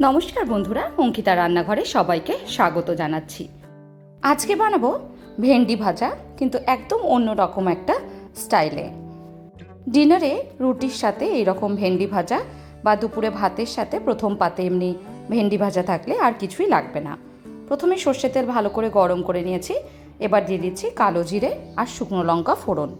নমস্কার বন্ধুরা, অঙ্কিতা রান্নাঘরে সবাইকে স্বাগত জানাচ্ছি। আজকে বানাবো ভেন্ডি ভাজা, কিন্তু একদম অন্যরকম একটা স্টাইলে। ডিনারে রুটির সাথে এইরকম ভেন্ডি ভাজা বা দুপুরে ভাতের সাথে প্রথম পাতে এমনি ভেন্ডি ভাজা থাকলে আর কিছুই লাগবে না। প্রথমে সর্ষে তেল ভালো করে গরম করে নিয়েছি। এবার দিয়ে দিচ্ছি কালো জিরে আর শুকনো লঙ্কা ফোড়ন।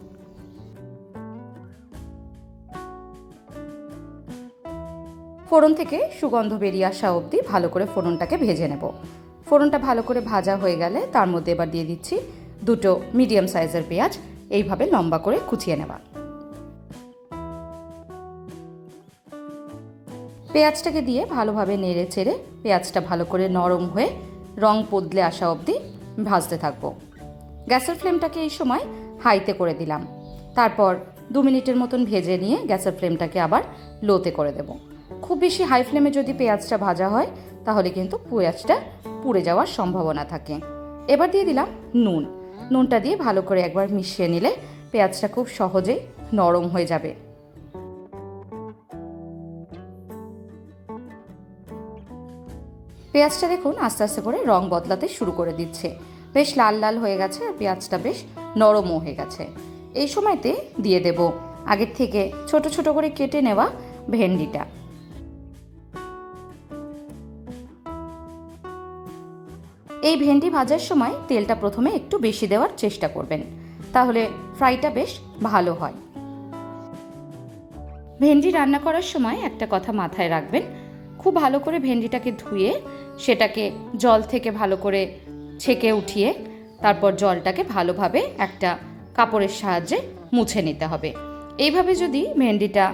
ফোড়ন থেকে সুগন্ধ বেরিয়ে আসা অবধি ভালো করে ফোড়নটাকে ভেজে নেব। ফোড়নটা ভালো করে ভাজা হয়ে গেলে তার মধ্যে এবার দিয়ে দিচ্ছি দুটো মিডিয়াম সাইজের পেঁয়াজ, এইভাবে লম্বা করে কুচিয়ে নেওয়া। পেঁয়াজটাকে দিয়ে ভালোভাবে নেড়ে চেড়ে পেঁয়াজটা ভালো করে নরম হয়ে রং বদলে আসা অবধি ভাজতে থাকবো। গ্যাসের ফ্লেমটাকে এই সময় হাইতে করে দিলাম। তারপর 2 মিনিটের মতন ভেজে নিয়ে গ্যাসের ফ্লেমটাকে আবার লোতে করে দেব। খুব বেশি হাই ফ্লেমে যদি পেঁয়াজটা ভাজা হয় তাহলে কিন্তু পেঁয়াজটা পুড়ে যাওয়ার সম্ভাবনা থাকে। এবার দিয়ে দিলাম নুনটা দিয়ে ভালো করে একবার মিশিয়ে নিলে পেঁয়াজটা খুব সহজেই নরম হয়ে যাবে। পেঁয়াজটা দেখুন আস্তে আস্তে করে রং বদলাতে শুরু করে দিচ্ছে, বেশ লাল লাল হয়ে গেছে আর পেঁয়াজটা বেশ নরমও হয়ে গেছে। এই সময়তে দিয়ে দেব আগের থেকে ছোট ছোট করে কেটে নেওয়া ভেন্ডিটা। এই ভেন্ডি ভাজার সময় তেলটা প্রথমে একটু বেশি দেওয়ার চেষ্টা করবেন, তাহলে ফ্রাইটা বেশ ভালো হয়। ভেন্ডি রান্না করার সময় একটা কথা মাথায় রাখবেন, খুব ভালো করে ভেন্ডিটাকে ধুয়ে সেটাকে জল থেকে ভালো করে ছেঁকে উঠিয়ে তারপর জলটাকে ভালোভাবে একটা কাপড়ের সাহায্যে মুছে নিতে হবে। এইভাবে যদি ভেন্ডিটা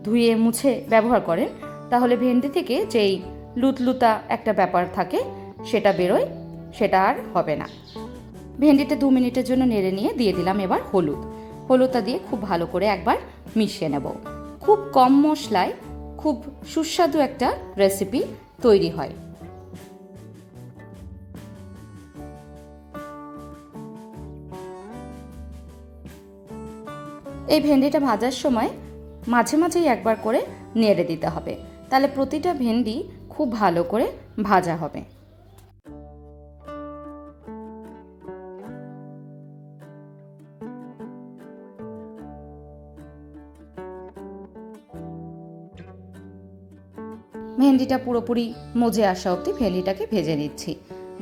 ধুয়ে মুছে ব্যবহার করেন তাহলে ভেন্ডি থেকে যেই লুতলুতা একটা ব্যাপার থাকে সেটা বেরোয়, সেটা আর হবে না। ভেন্ডিটা 2 মিনিটের জন্য নেড়ে নিয়ে দিয়ে দিলাম এবার হলুদটা দিয়ে খুব ভালো করে একবার মিশিয়ে নেব। খুব কম মশলায় খুব সুস্বাদু একটা রেসিপি তৈরি হয়। এই ভেন্ডিটা ভাজার সময় মাঝে মাঝেই একবার করে নেড়ে দিতে হবে, তাহলে প্রতিটা ভেন্ডি খুব ভালো করে ভাজা হবে। ভেন্ডিটা পুরোপুরি মজে আসা অবধি ভেন্ডিটাকে ভেজে নিচ্ছি।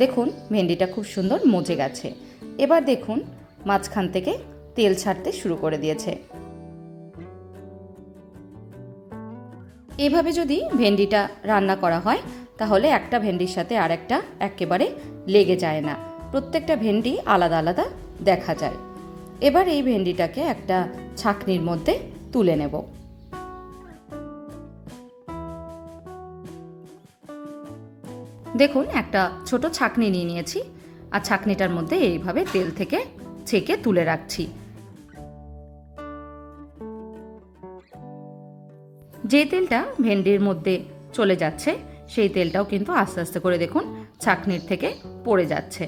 দেখুন ভেন্ডিটা খুব সুন্দর মজে গেছে। এবার দেখুন মাঝখান থেকে তেল ছাড়তে শুরু করে দিয়েছে। এভাবে যদি ভেন্ডিটা রান্না করা হয় তাহলে একটা ভেন্ডির সাথে আর একটা একেবারে লেগে যায় না, প্রত্যেকটা ভেন্ডি আলাদা আলাদা দেখা যায়। এবার এই ভেন্ডিটাকে একটা ছাঁকনির মধ্যে তুলে নেব। দেখুন একটা ছোট ছাঁকনি নিয়ে নিয়েছি আর ছাঁকনিটার মধ্যে এইভাবে তেল থেকে ছেঁকে তুলে রাখছি। যে তেলটা ভেন্ডির মধ্যে চলে যাচ্ছে সেই তেলটাও কিন্তু আস্তে আস্তে করে দেখুন ছাঁকনির থেকে পড়ে যাচ্ছে।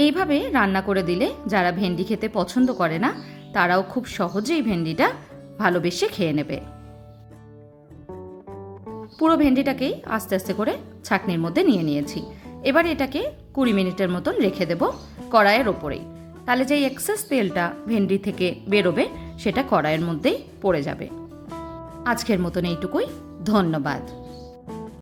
এইভাবে রান্না করে দিলে যারা ভেন্ডি খেতে পছন্দ করে না তারাও খুব সহজেই ভেন্ডিটা ভালোবেসে খেয়ে নেবে। পুরো ভেন্ডিটাকেই আস্তে আস্তে করে ছাঁকনির মধ্যে নিয়ে নিয়েছি। এবার এটাকে 20 মিনিটের মতন রেখে দেব কড়াইয়ের ওপরেই, তাহলে যেই এক্সেস তেলটা ভেন্ডি থেকে বেরোবে সেটা কড়াইয়ের মধ্যেই পড়ে যাবে। আজকের মতন এইটুকুই, ধন্যবাদ।